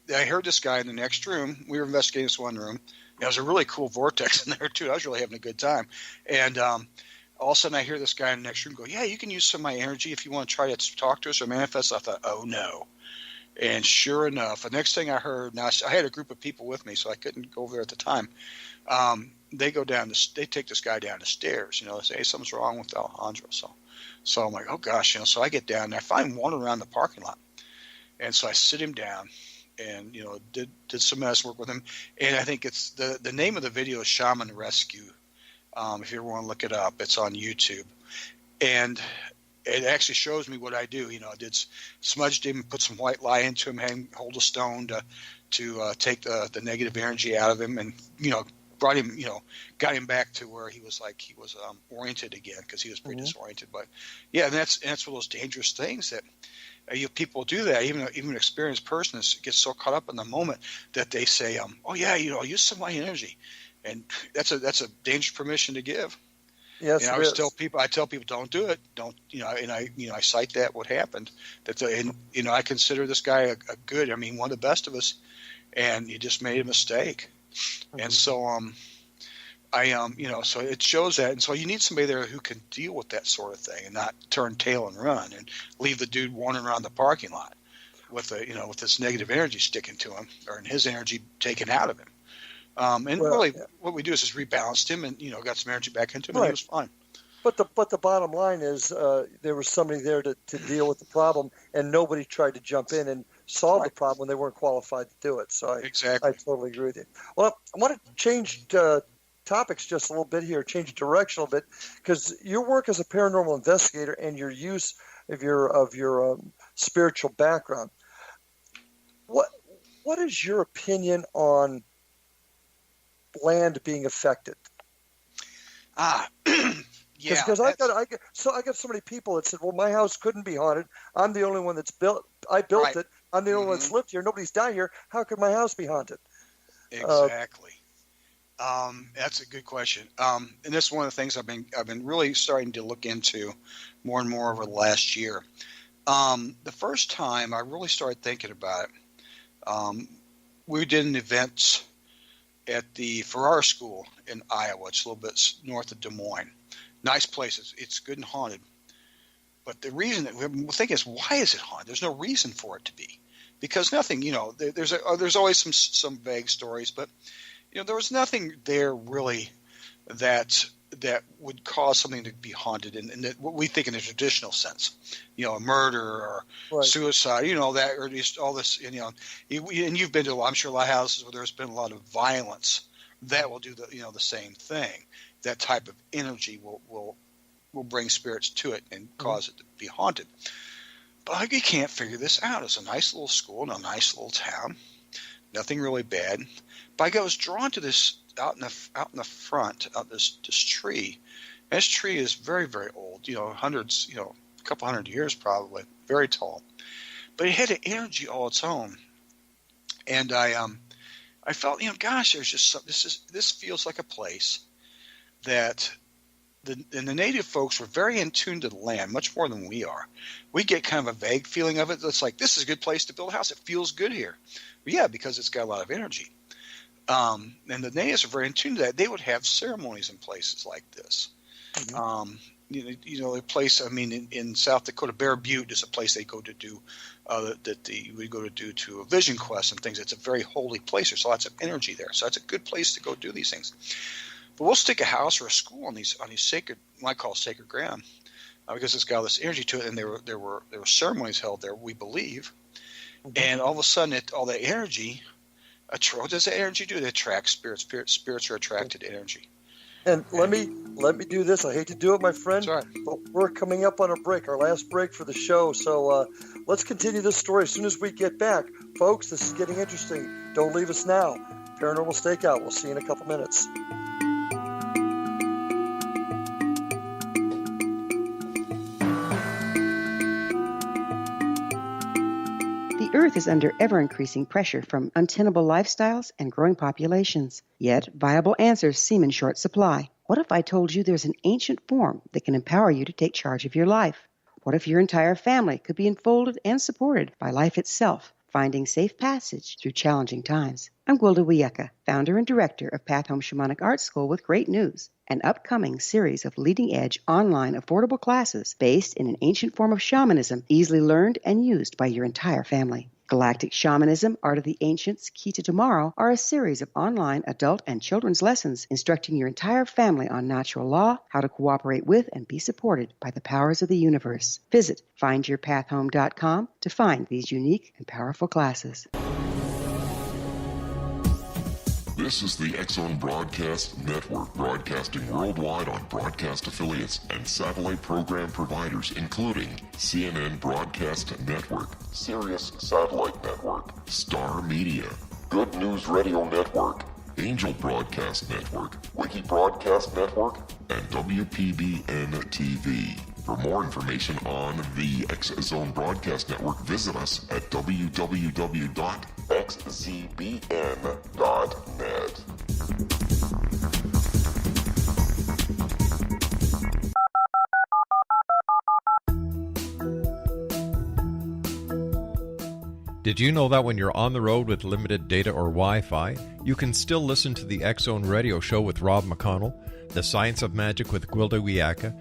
[SPEAKER 3] I heard this guy in the next room. We were investigating this one room. There was a really cool vortex in there too. I was really having a good time, and all of a sudden I hear this guy in the next room go, "Yeah, you can use some of my energy if you want to try to talk to us or manifest." I thought, "Oh no." And sure enough, the next thing I heard, now I had a group of people with me, so I couldn't go over there at the time. They go down, they take this guy down the stairs, they say, hey, something's wrong with Alejandro. So I'm like, oh gosh, so I get down and I find one around the parking lot. And so I sit him down and, did some medicine work with him. And I think it's the name of the video is Shaman Rescue. If you ever want to look it up, it's on YouTube. And it actually shows me what I do. I did smudged him, put some white lye into him, hold a stone to take the negative energy out of him, and brought him, got him back to where he was oriented again, because he was pretty disoriented. But yeah, and that's one of those dangerous things that people do that. Even an experienced person gets so caught up in the moment that they say, oh yeah, I'll use some of my energy, and that's a dangerous permission to give.
[SPEAKER 2] Yes,
[SPEAKER 3] I tell people, don't do it. Don't, and I cite that what happened. I consider this guy a good. One of the best of us, and he just made a mistake. Mm-hmm. And so, so it shows that, and so you need somebody there who can deal with that sort of thing and not turn tail and run and leave the dude wandering around the parking lot with with this negative energy sticking to him, or his energy taken out of him. What we do is just rebalanced him and got some energy back into him, and he was fine.
[SPEAKER 2] But the bottom line is there was somebody there to deal with the problem, and nobody tried to jump in and solve the problem when they weren't qualified to do it. So I totally agree with you. Well, I want to change topics just a little bit here, change direction a little bit, because your work as a paranormal investigator and your use of your spiritual background. What is your opinion on land being affected?
[SPEAKER 3] Yeah,
[SPEAKER 2] because I got so many people that said, well, my house couldn't be haunted. I'm the only one that's built. I built it. I'm the only one that's lived here. Nobody's died here. How could my house be haunted?
[SPEAKER 3] Exactly. That's a good question. And that's one of the things I've been really starting to look into more and more over the last year. The first time I really started thinking about it, we did an event at the Farrar School in Iowa. It's a little bit north of Des Moines. Nice place. It's good and haunted. But the reason that we're thinking is, why is it haunted? There's no reason for it to be, because nothing. There's always some vague stories, but there was nothing there really that would cause something to be haunted in what we think in a traditional sense. A murder or suicide. That, or at least all this. And you've been to, I'm sure, a lot of houses where there's been a lot of violence. That will do the same thing. That type of energy will bring spirits to it and cause it to be haunted. But you can't figure this out. It's a nice little school in a nice little town. Nothing really bad. But I was drawn to this out in the front of this tree. And this tree is very, very old. Hundreds, a couple hundred years probably. Very tall. But it had an energy all its own. And I felt, gosh, there's just this feels like a place that the native folks were very in tune to the land, much more than we are. We get kind of a vague feeling of it. It's like, this is a good place to build a house. It feels good here. But yeah, because it's got a lot of energy. And the natives are very in tune to that. They would have ceremonies in places like this. A place, in South Dakota, Bear Butte is a place they go to do we go to do to a vision quest and things. It's a very holy place. There's lots of energy there. So it's a good place to go do these things. But we'll stick a house or a school on these sacred, what I call sacred ground, because it's got all this energy to it. And there were ceremonies held there, we believe. And all of a sudden, all that energy, what does that energy do? It attracts spirits. Spirits are attracted to energy.
[SPEAKER 2] And let me do this. I hate to do it, my friend,
[SPEAKER 3] That's right.
[SPEAKER 2] but we're coming up on a break, our last break for the show. So let's continue this story as soon as we get back. Folks, this is getting interesting. Don't leave us now. Paranormal Stakeout. We'll see you in a couple minutes.
[SPEAKER 6] The Earth is under ever-increasing pressure from untenable lifestyles and growing populations. Yet, viable answers seem in short supply. What if I told you there's an ancient form that can empower you to take charge of your life? What if your entire family could be enfolded and supported by life itself, finding safe passage through challenging times? I'm Gwilda Wiyaka, founder and director of Path Home Shamanic Art School, with great news: an upcoming series of leading-edge online affordable classes based in an ancient form of shamanism, easily learned and used by your entire family. Galactic Shamanism, Art of the Ancients, Key to Tomorrow are a series of online adult and children's lessons instructing your entire family on natural law, how to cooperate with and be supported by the powers of the universe. Visit findyourpathhome.com to find these unique and powerful classes.
[SPEAKER 1] This is the X-Zone Broadcast Network, broadcasting worldwide on broadcast affiliates and satellite program providers, including CNN Broadcast Network, Sirius Satellite Network, Star Media, Good News Radio Network, Angel Broadcast Network, Wiki Broadcast Network, and WPBN TV. For more information on the X-Zone Broadcast Network, visit us at www.xzbn.net.
[SPEAKER 4] Did you know that when you're on the road with limited data or Wi-Fi, you can still listen to the X-Zone Radio Show with Rob McConnell, The Science of Magic with Gwilda Wiyaka,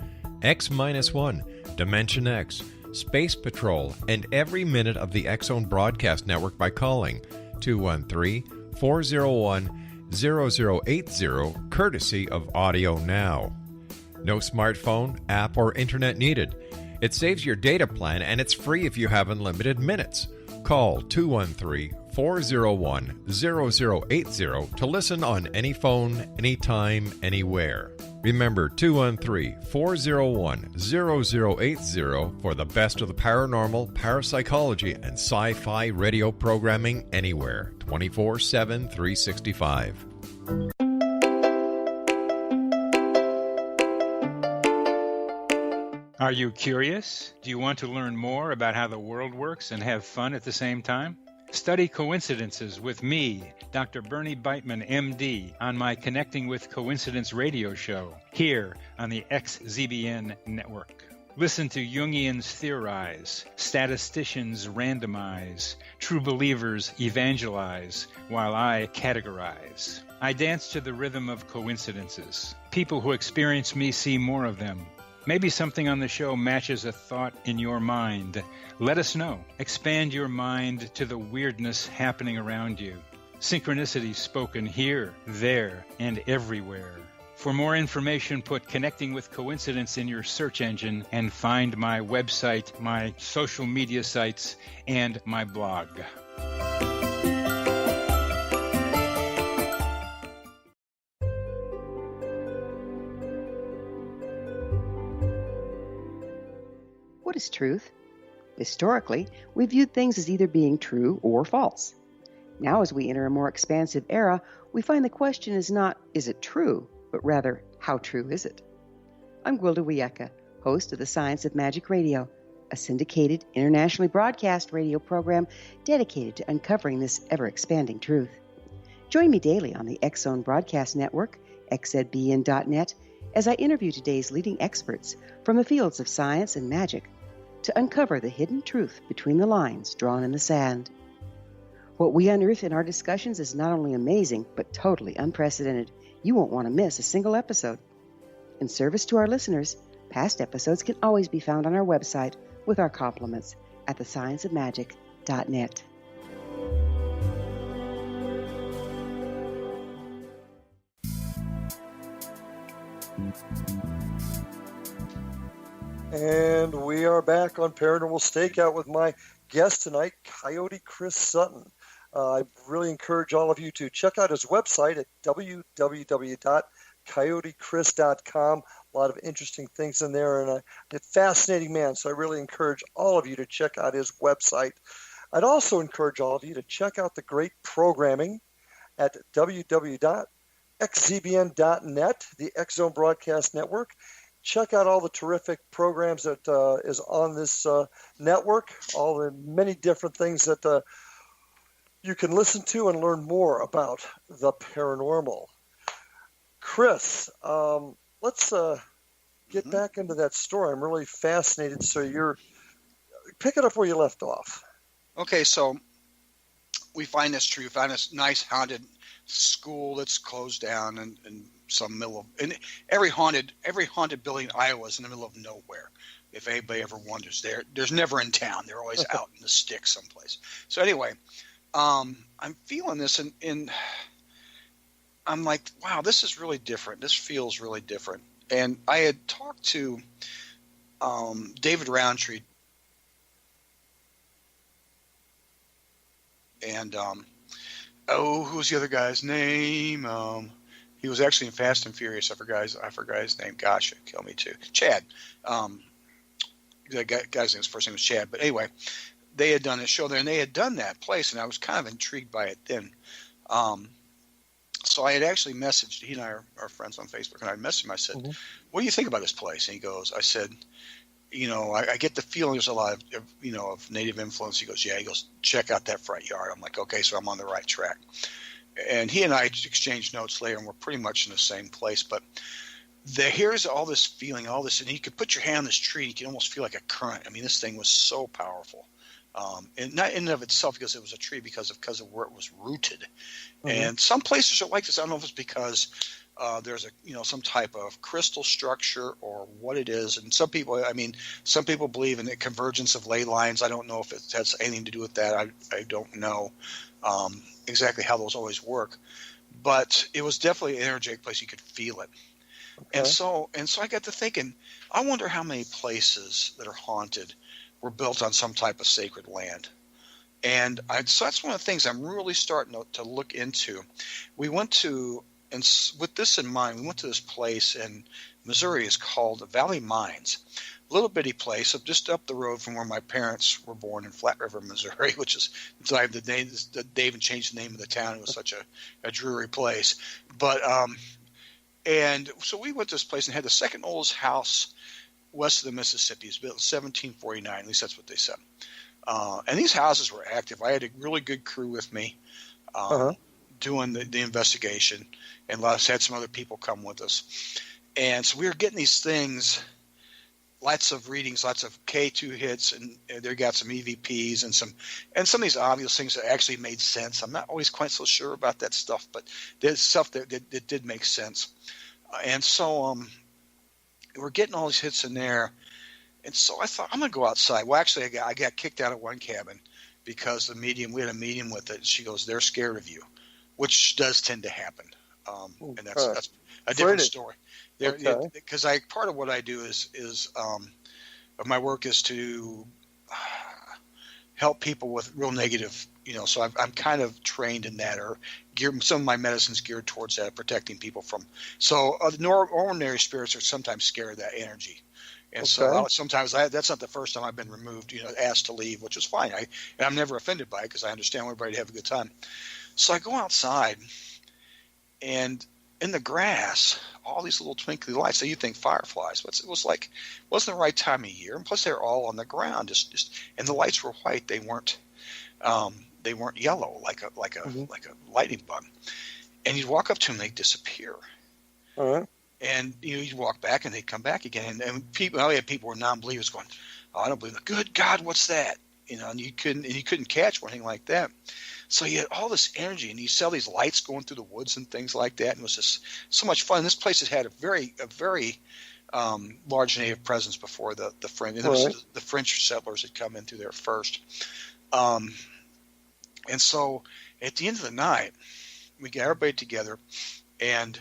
[SPEAKER 4] X-1, Dimension X, Space Patrol, and every minute of the X-Zone Broadcast Network by calling 213-401-0080, courtesy of Audio Now. No smartphone, app, or internet needed. It saves your data plan, and it's free if you have unlimited minutes. Call 213-401-0080 to listen on any phone, anytime, anywhere. Remember, 213-401-0080 for the best of the paranormal, parapsychology, and sci-fi radio programming anywhere, 24/7, 365.
[SPEAKER 9] Are you curious? Do you want to learn more about how the world works and have fun at the same time? Study coincidences with me, Dr. Bernie Beitman, MD, on my Connecting with Coincidence radio show, here on the XZBN network. Listen to Jungians theorize, statisticians randomize, true believers evangelize, while I categorize. I dance to the rhythm of coincidences. People who experience me see more of them. Maybe something on the show matches a thought in your mind. Let us know. Expand your mind to the weirdness happening around you. Synchronicity spoken here, there, and everywhere. For more information, put Connecting with Coincidence in your search engine and find my website, my social media sites, and my blog.
[SPEAKER 6] What is truth? Historically, we viewed things as either being true or false. Now, as we enter a more expansive era, we find the question is not, is it true, but rather, how true is it? I'm Gwilda Wiyaka, host of the Science of Magic Radio, a syndicated, internationally broadcast radio program dedicated to uncovering this ever-expanding truth. Join me daily on the X-Zone Broadcast Network, xzbn.net, as I interview today's leading experts from the fields of science and magic to uncover the hidden truth between the lines drawn in the sand. What we unearth in our discussions is not only amazing, but totally unprecedented. You won't want to miss a single episode. In service to our listeners, past episodes can always be found on our website with our compliments at thescienceofmagic.net.
[SPEAKER 2] And we are back on Paranormal Stakeout with my guest tonight, Coyote Chris Sutton. I really encourage all of you to check out his website at www.coyotechris.com. A lot of interesting things in there, and a fascinating man, so I really encourage all of you to check out his website. I'd also encourage all of you to check out the great programming at www.xzbn.net, the X-Zone Broadcast Network. Check out all the terrific programs that is on this network, all the many different things that you can listen to and learn more about the paranormal. Chris, let's get back into that story. I'm really fascinated. So you're pick it up where you left off.
[SPEAKER 3] Okay, so we find this tree. We find this nice haunted school that's closed down and some middle of, and every haunted building in Iowa is in the middle of nowhere. If anybody ever wonders, there's never in town. They're always out in the sticks someplace. So anyway, I'm feeling this, and I'm like, wow, this is really different. This feels really different. And I had talked to David Roundtree, and who's the other guy's name? He was actually in Fast and Furious. I forgot his name. Gosh, it'd kill me too. Chad. The guy's name, his first name was Chad. But anyway, they had done a show there, and they had done that place, and I was kind of intrigued by it then. So I had actually messaged, he and I are friends on Facebook, and I messaged him. I said, what do you think about this place? And I said, I get the feeling there's a lot of native influence. He goes, yeah. He goes, check out that front yard. I'm like, okay, so I'm on the right track. And he and I exchanged notes later, and we're pretty much in the same place. But here's all this feeling, all this, and you could put your hand on this tree, and you can almost feel like a current. I mean, this thing was so powerful. And not in and of itself because it was a tree, because of where it was rooted. And some places are like this. I don't know if it's because there's some type of crystal structure or what it is. And some people believe in the convergence of ley lines. I don't know if it has anything to do with that. I don't know exactly how those always work, but it was definitely an energetic place. You could feel it. Okay. And so I got to thinking, I wonder how many places that are haunted were built on some type of sacred land. And so that's one of the things I'm really starting to look into. We went to, and with this in mind, we went to this place in Missouri. It's called Valley Mines. A little bitty place just up the road from where my parents were born in Flat River, Missouri, which is, they even changed the name of the town. It was such a dreary place. But, and so we went to this place and had the second oldest house west of the Mississippi. It was built in 1749. At least that's what they said. And these houses were active. I had a really good crew with me doing the investigation, and had some other people come with us. And so we were getting these things, lots of readings, lots of K2 hits, and they got some EVPs and some of these obvious things that actually made sense. I'm not always quite so sure about that stuff, but there's stuff that did make sense. And so we're getting all these hits in there. And so I thought, I'm going to go outside. Well, actually, I got kicked out of one cabin because we had a medium with it. And she goes, they're scared of you, which does tend to happen. And that's a different story. Because part of what I do is my work is to help people with real negative, so I'm kind of trained in that, or some of my medicine's geared towards that, protecting people from. So ordinary spirits are sometimes scared of that energy. And so sometimes that's not the first time I've been removed, asked to leave, which is fine. And I'm never offended by it because I understand everybody to have a good time. So I go outside, and in the grass, all these little twinkly lights. So you think fireflies, but it was like, wasn't the right time of year. And plus they're all on the ground, just and the lights were white. They weren't yellow like a lightning bug. And you'd walk up to them, they'd disappear. All right. And you'd walk back, and they'd come back again. And people, we had people who were non-believers going, "Oh, I don't believe it. Good God, what's that?" And you couldn't catch one, anything like that. So you had all this energy, and you saw these lights going through the woods and things like that, and it was just so much fun. This place has had a very large native presence before the French. The French settlers had come in through there first. And so at the end of the night, we got everybody together, and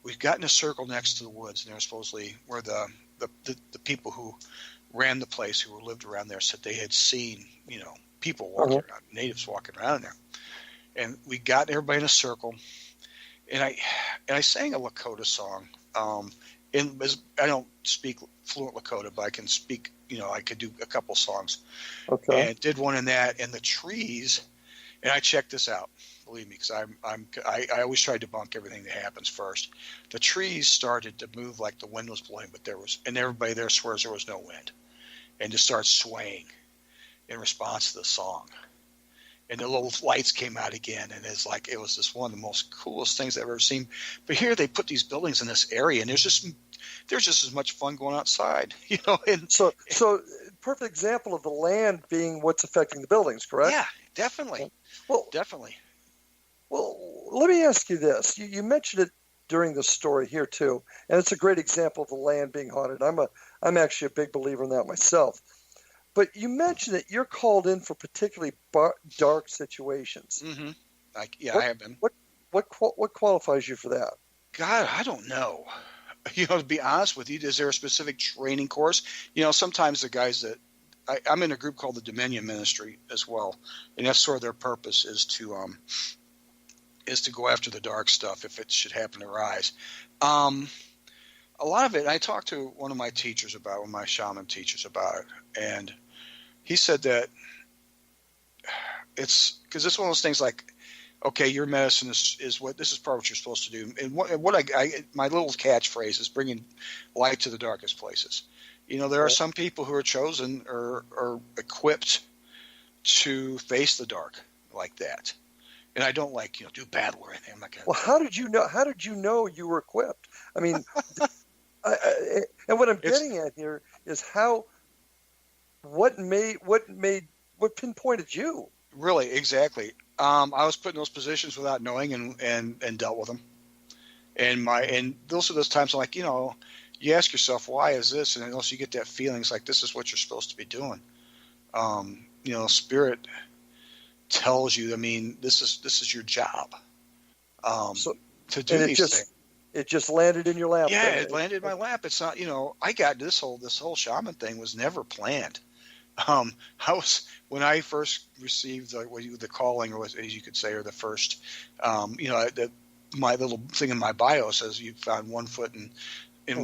[SPEAKER 3] we got in a circle next to the woods, and there supposedly where the people who ran the place, who lived around there, said they had seen, people walking around, natives walking around in there. And we got everybody in a circle, and I sang a Lakota song. I don't speak fluent Lakota, but I can speak, I could do a couple songs. Okay. And did one in that, and the trees, and I checked this out. Believe me, because I always try to debunk everything that happens first. The trees started to move like the wind was blowing, but and everybody there swears there was no wind, and just started swaying in response to the song. And the little lights came out again, and it was just one of the most coolest things I've ever seen. But here they put these buildings in this area, and there's just as much fun going outside, And
[SPEAKER 2] so perfect example of the land being what's affecting the buildings, correct?
[SPEAKER 3] Yeah, definitely.
[SPEAKER 2] Well,
[SPEAKER 3] definitely.
[SPEAKER 2] Well, let me ask you this. You mentioned it during the story here too, and it's a great example of the land being haunted. I'm I'm actually a big believer in that myself. But you mentioned that you're called in for particularly dark situations.
[SPEAKER 3] Mm-hmm. I have been.
[SPEAKER 2] What qualifies you for that?
[SPEAKER 3] God, I don't know. To be honest with you, is there a specific training course? Sometimes the guys that I'm in a group called the Dominion Ministry as well, and that's sort of their purpose is to go after the dark stuff if it should happen to rise. A lot of it, I talked to one of my teachers about, one of my shaman teachers about it, and he said that it's because it's one of those things like, okay, your medicine is what this is part of what you're supposed to do, and what I my little catchphrase is bringing light to the darkest places. There are some people who are chosen or equipped to face the dark like that, and I don't do battle or anything. I'm not gonna.
[SPEAKER 2] Well, how did you know? How did you know you were equipped? I mean, and what I'm getting at here is what pinpointed you?
[SPEAKER 3] Really, exactly. I was put in those positions without knowing and dealt with them. And those are those times like, you ask yourself, why is this? And also you get that feeling, it's like, this is what you're supposed to be doing. Spirit tells you, this is your job. To do these things.
[SPEAKER 2] It just landed in your lap.
[SPEAKER 3] Yeah, it landed in my lap. It's not, I got this whole shaman thing was never planned. When I first received the calling, or as you could say, or the first, my little thing in my bio says you found 1 foot in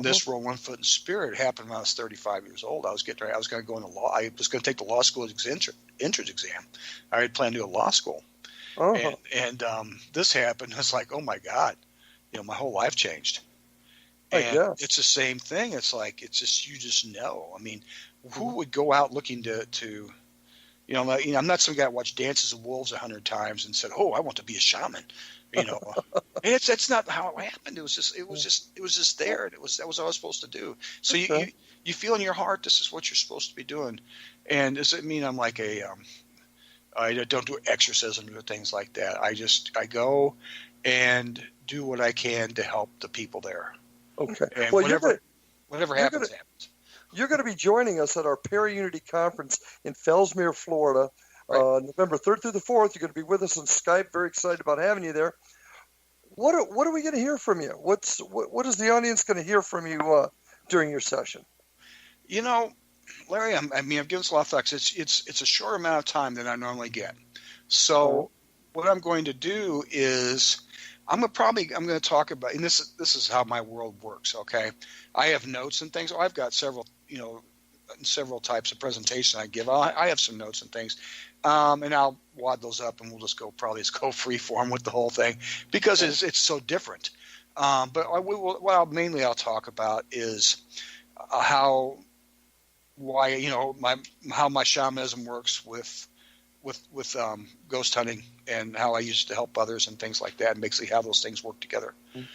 [SPEAKER 3] this world, 1 foot in spirit. It happened when I was 35 years old. I was going to go into law. I was going to take the law school entrance exam. I had planned to do a law school, and this happened. It's like, oh my God, my whole life changed. And it's the same thing. It's like, you just know. Who would go out looking to I'm not some guy that watched Dances of Wolves 100 times and said, oh, I want to be a shaman. And that's not how it happened. It was just there. And that was what I was supposed to do. So you feel in your heart, this is what you're supposed to be doing. And does it mean I'm like I don't do exorcism or things like that. I go and do what I can to help the people there.
[SPEAKER 2] Okay.
[SPEAKER 3] And whatever happens, happens.
[SPEAKER 2] You're going to be joining us at our Para-Unity Conference in Fellsmere, Florida, November 3rd through the 4th. You're going to be with us on Skype. Very excited about having you there. What are we going to hear from you? What is the audience going to hear from you during your session?
[SPEAKER 3] Larry, I've given this a lot of thoughts. It's a short amount of time than I normally get. So what I'm going to do is I'm going to talk about, and this is how my world works. Okay, I have notes and things. I've got several types of presentation I give. I have some notes and things, and I'll wad those up, and we'll just go free form with the whole thing because it's so different. But I'll talk about is how my shamanism works with ghost hunting and how I used to help others and things like that, and basically how those things work together.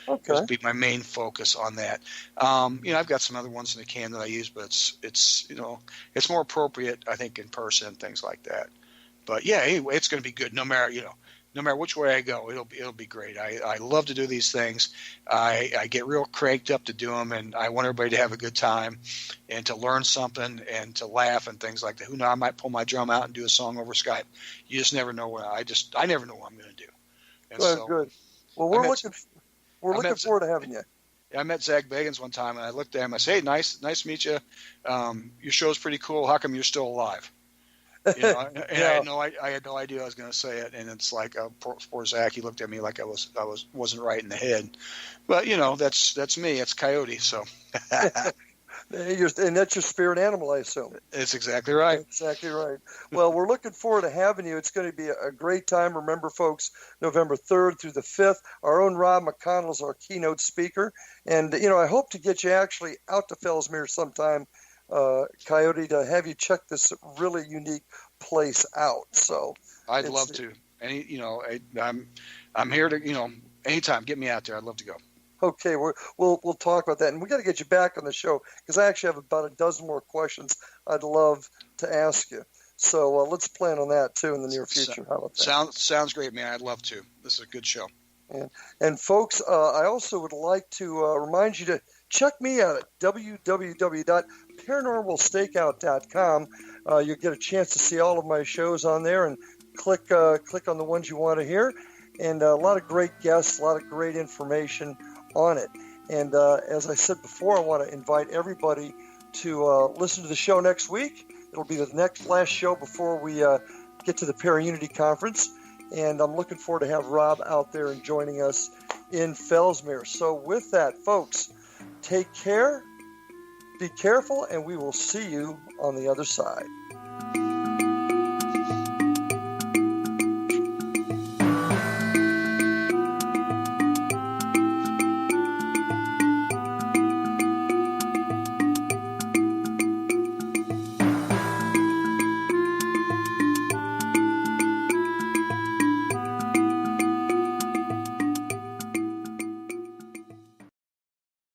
[SPEAKER 2] Okay.
[SPEAKER 3] That'll be my main focus on that. I've got some other ones in the can that I use, but it's more appropriate, I think, in person and things like that. But yeah, anyway, it's going to be good no matter which way I go. It'll be great. I love to do these things. I get real cranked up to do them, and I want everybody to have a good time and to learn something and to laugh and things like that. Who knows? I might pull my drum out and do a song over Skype. You just never know I never know what I'm going to do. And
[SPEAKER 2] good. Well, we're looking forward to having you.
[SPEAKER 3] I met Zach Bagans one time, and I looked at him. I said, "Hey, nice to meet you. Your show's pretty cool. How come you're still alive?" I had no idea I was going to say it, and it's like poor Zach. He looked at me like I wasn't right in the head, but that's me. It's Coyote, so.
[SPEAKER 2] And that's your spirit animal, I assume.
[SPEAKER 3] It's exactly right.
[SPEAKER 2] Exactly right. Well, we're looking forward to having you. It's going to be a great time. Remember, folks, November 3rd through the 5th. Our own Rob McConnell is our keynote speaker, and I hope to get you actually out to Fellsmere sometime. Coyote, to have you check this really unique place out. So
[SPEAKER 3] I'd love to. I'm here to, anytime, get me out there. I'd love to go.
[SPEAKER 2] Okay, we'll talk about that, and we got to get you back on the show because I actually have about a dozen more questions I'd love to ask you. So let's plan on that too in the near future. How about that?
[SPEAKER 3] Sounds great, man. I'd love to. This is a good show.
[SPEAKER 2] And folks, I also would like to remind you to check me out at www.paranormalstate.com. paranormalstakeout.com. You'll get a chance to see all of my shows on there and click on the ones you want to hear. And a lot of great guests, a lot of great information on it. And as I said before, I want to invite everybody to listen to the show next week. It'll be the last show before we get to the Para-Unity Conference. And I'm looking forward to have Rob out there and joining us in Fellsmere. So with that, folks, take care, be careful, and we will see you on the other side.